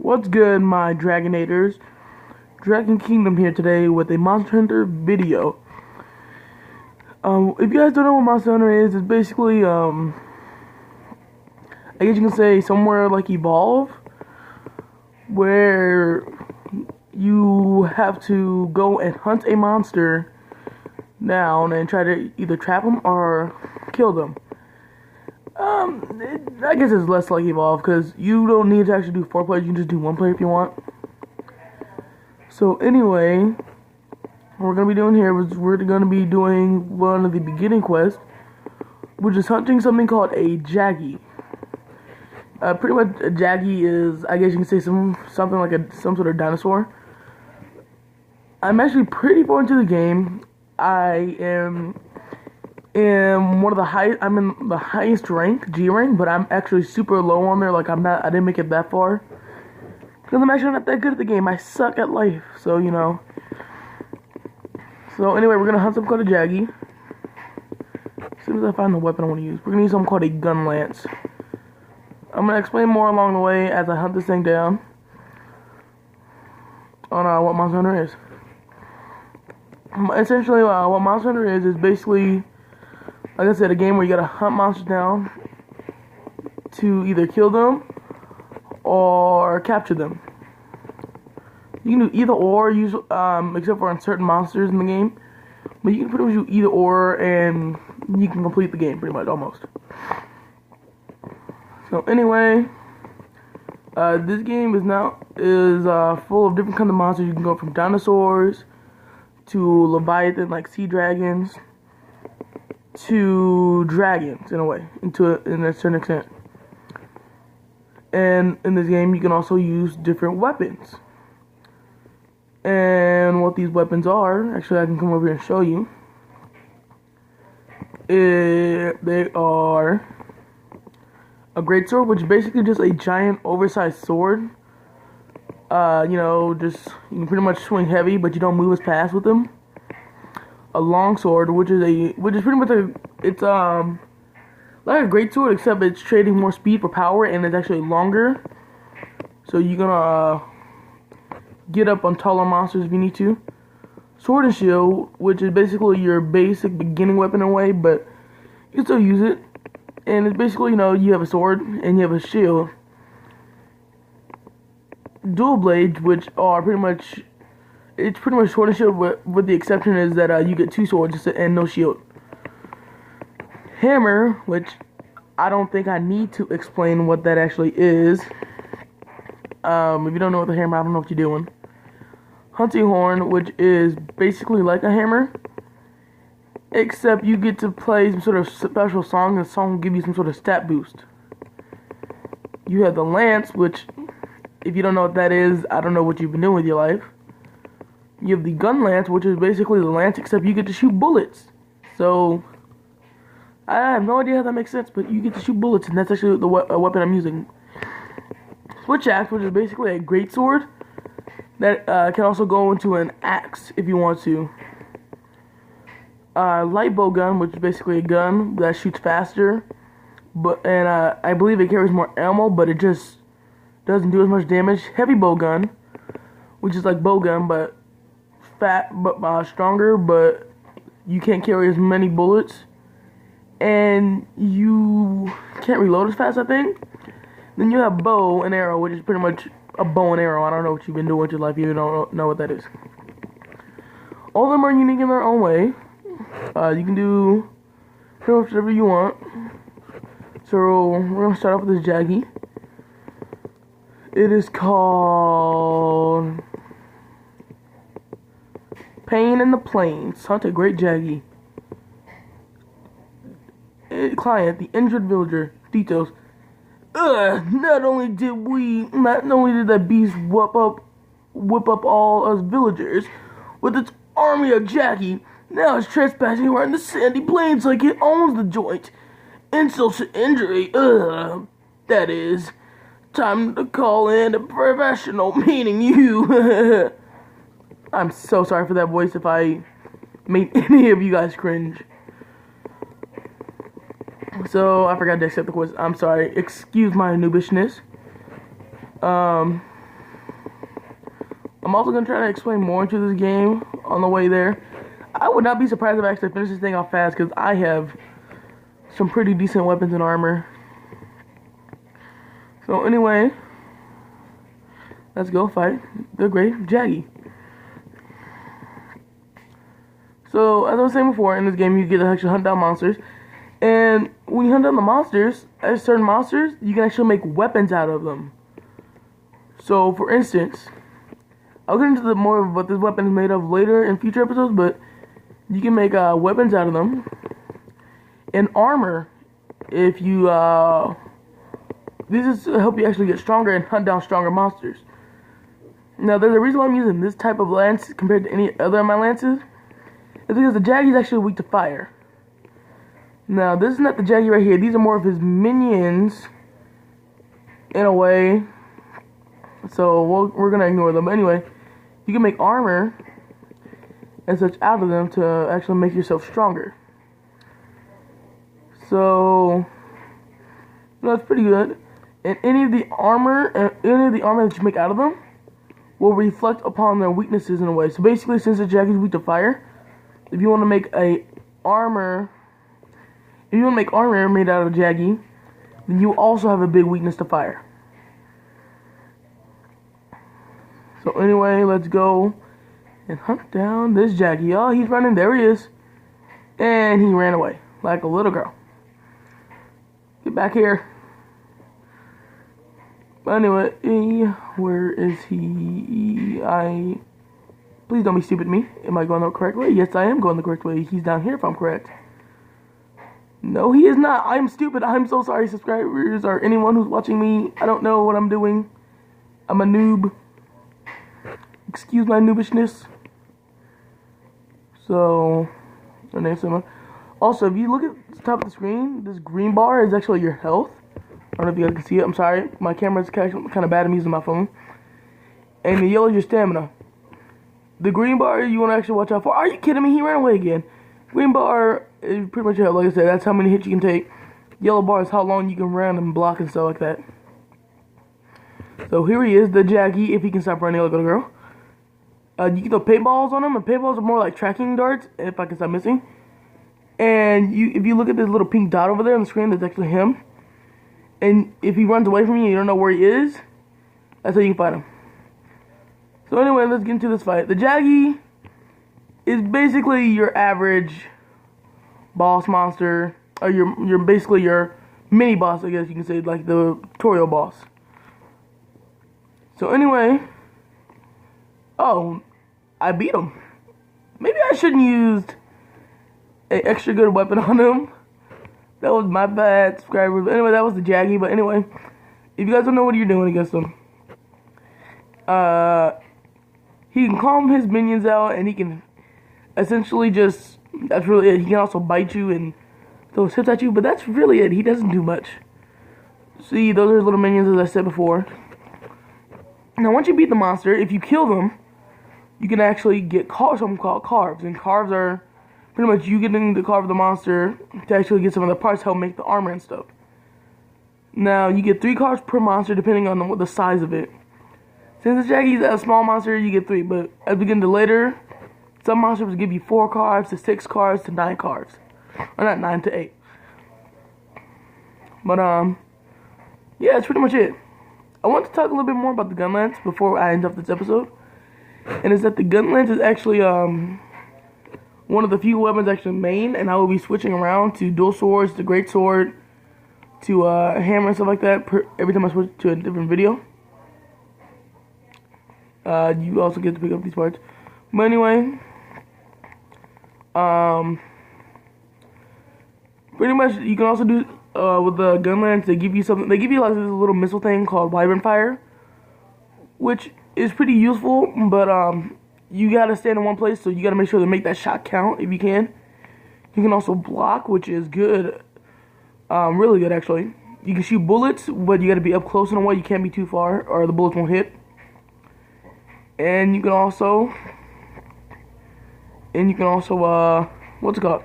What's good, my Dragonators? Dragon Kingdom here today with a Monster Hunter video. If you guys don't know what Monster Hunter is, it's basically, I guess you can say somewhere like Evolve, where you have to go and hunt a monster down and try to either trap them or kill them. I guess it's less like Evolve, because you don't need to actually do 4 players, you can just do 1 player if you want. So anyway, what we're going to be doing here is we're going to be doing one of the beginning quests, which is hunting something called a jaggia. Pretty much a jaggia is, I guess you can say something like some sort of dinosaur. I'm actually pretty far into the game. I am one of the I'm in the highest rank, G rank, but I'm actually super low on there. Like I didn't make it that far because I'm actually not that good at the game. I suck at life, so you know. So anyway, we're gonna hunt something called a jaggia. As soon as I find the weapon I want to use, we're gonna use something called a gun lance. I'm gonna explain more along the way as I hunt this thing down on what Monster Hunter is. Essentially, what Monster Hunter is basically, like I said, a game where you gotta hunt monsters down to either kill them or capture them. You can do either or, except for on certain monsters in the game. But you can pretty much do either or, and you can complete the game pretty much, almost. So anyway, this game is full of different kinds of monsters. You can go from dinosaurs to Leviathan, like sea dragons, to dragons in a way, in a certain extent. And in this game, you can also use different weapons. And what these weapons are, actually, I can come over here and show you. They are a greatsword, which is basically just a giant, oversized sword. You can pretty much swing heavy, but you don't move as fast with them. A long sword, which is pretty much it's like a greatsword, except it's trading more speed for power, and it's actually longer. So you're gonna get up on taller monsters if you need to. Sword and shield, which is basically your basic beginning weapon in a way, but you can still use it. And it's basically, you have a sword and you have a shield. Dual blades, which are pretty much sword and shield, with the exception is that you get 2 swords and no shield. Hammer, which I don't think I need to explain what that actually is. If you don't know what the hammer, I don't know what you're doing. Hunting horn, which is basically like a hammer, except you get to play some sort of special song, and the song will give you some sort of stat boost. You have the lance, which, if you don't know what that is, I don't know what you've been doing with your life. You have the gun lance, which is basically the lance, except you get to shoot bullets. So, I have no idea how that makes sense, but you get to shoot bullets, and that's actually the weapon I'm using. Switch axe, which is basically a greatsword that can also go into an axe if you want to. Light bow gun, which is basically a gun that shoots faster, and I believe it carries more ammo, but it just doesn't do as much damage. Heavy bow gun, which is like bow gun, but stronger, but you can't carry as many bullets, and you can't reload as fast, I think. Then you have bow and arrow, which is pretty much a bow and arrow. I don't know what you've been doing with your life, you don't know what that is. All of them are unique in their own way. You can do pretty much whatever you want. So we're gonna start off with this jaggia. It is called Pain in the Plains. Hunt a great jaggia. Client, the injured villager. Details. Not only did that beast whip up all us villagers with its army of jaggia, now it's trespassing around the sandy plains like it owns the joint. Insult to injury. That is. Time to call in a professional, meaning you. I'm so sorry for that voice if I made any of you guys cringe. So, I forgot to accept the quiz. I'm sorry. Excuse my noobishness. I'm also gonna try to explain more into this game on the way there. I would not be surprised if I actually finish this thing off fast because I have some pretty decent weapons and armor. So anyway, let's go fight the great Jaggy. So as I was saying before, in this game you get to actually hunt down monsters. And when you hunt down the monsters, as certain monsters, you can actually make weapons out of them. So for instance, I'll get into the more of what this weapon is made of later in future episodes, but you can make weapons out of them. And armor, if you, this is to help you actually get stronger and hunt down stronger monsters. Now there's a reason why I'm using this type of lance compared to any other of my lances. It's because the Jaggy is actually weak to fire. Now this is not the Jaggy right here, these are more of his minions, in a way. So we're gonna ignore them. But anyway, you can make armor and such out of them to actually make yourself stronger. So that's pretty good. And any of the armor that you make out of them will reflect upon their weaknesses in a way. So basically, since the Jaggy is weak to fire, if you want to make armor made out of Jaggy, then you also have a big weakness to fire. So anyway, let's go and hunt down this Jaggy. Oh, he's running. There he is. And he ran away like a little girl. Get back here. But anyway, where is he? Please don't be stupid me. Am I going the correct way? Yes, I am going the correct way. He's down here if I'm correct. No, he is not. I'm stupid. I'm so sorry, subscribers or anyone who's watching me. I don't know what I'm doing. I'm a noob. Excuse my noobishness. So, also, if you look at the top of the screen, this green bar is actually your health. I don't know if you guys can see it. I'm sorry. My camera's kind of bad. I'm using my phone. And the yellow is your stamina. The green bar you want to actually watch out for. Are you kidding me? He ran away again. Green bar is pretty much your health. Like I said, that's how many hits you can take. Yellow bar is how long you can run and block and stuff like that. So here he is, the Jaggy, if he can stop running like a little girl. You can throw paintballs on him, and paintballs are more like tracking darts, if I can stop missing. And if you look at this little pink dot over there on the screen, that's actually him. And if he runs away from you, you don't know where he is, that's how you can fight him. So anyway, let's get into this fight. The Jaggy is basically your average boss monster, or you're basically your mini boss, I guess you can say, like the tutorial boss. So anyway, oh, I beat him. Maybe I shouldn't used an extra good weapon on him. That was my bad, subscribers. But anyway, that was the Jaggy. But anyway, if you guys don't know what you're doing against him, he can calm his minions out, and he can essentially just, that's really it. He can also bite you and throw hits at you, but that's really it. He doesn't do much. See, those are little minions, as I said before. Now, once you beat the monster, if you kill them, you can actually get something called carves. And carves are pretty much you getting the carve of the monster to actually get some of the parts to help make the armor and stuff. Now, you get 3 carves per monster depending on the size of it. Since the Jaggy's a small monster, you get 3. But as we get into later, some monsters will give you 4 carves to 6 carves to 9 carves. Or not 9 to 8. But, yeah, that's pretty much it. I want to talk a little bit more about the gun lance before I end up this episode. And it's that the gun lance is actually one of the few weapons actually main, and I will be switching around to dual swords, to great sword, to hammer and stuff like that every time I switch to a different video. You also get to pick up these parts. But anyway, pretty much you can also do with the gun lance, they give you something. They give you like this little missile thing called Wyvern Fire, which is pretty useful. But you gotta stand in one place, so you gotta make sure to make that shot count if you can. You can also block, which is good, really good actually. You can shoot bullets, but you gotta be up close in a way. You can't be too far, or the bullets won't hit. And you can also, what's it called?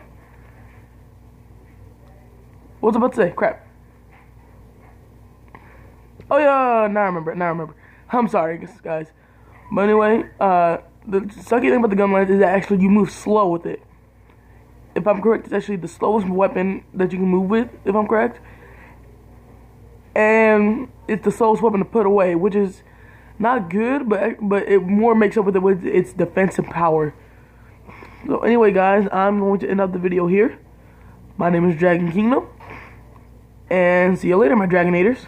What was I about to say? Crap. Oh yeah, now I remember. I'm sorry, guys. But anyway, the sucky thing about the gun lance is that actually you move slow with it. If I'm correct, it's actually the slowest weapon that you can move with, if I'm correct. And it's the slowest weapon to put away, which is not good, but it more makes up with its defensive power. So anyway, guys, I'm going to end up the video here. My name is Dragon Kingdom, and see you later, my Dragonators.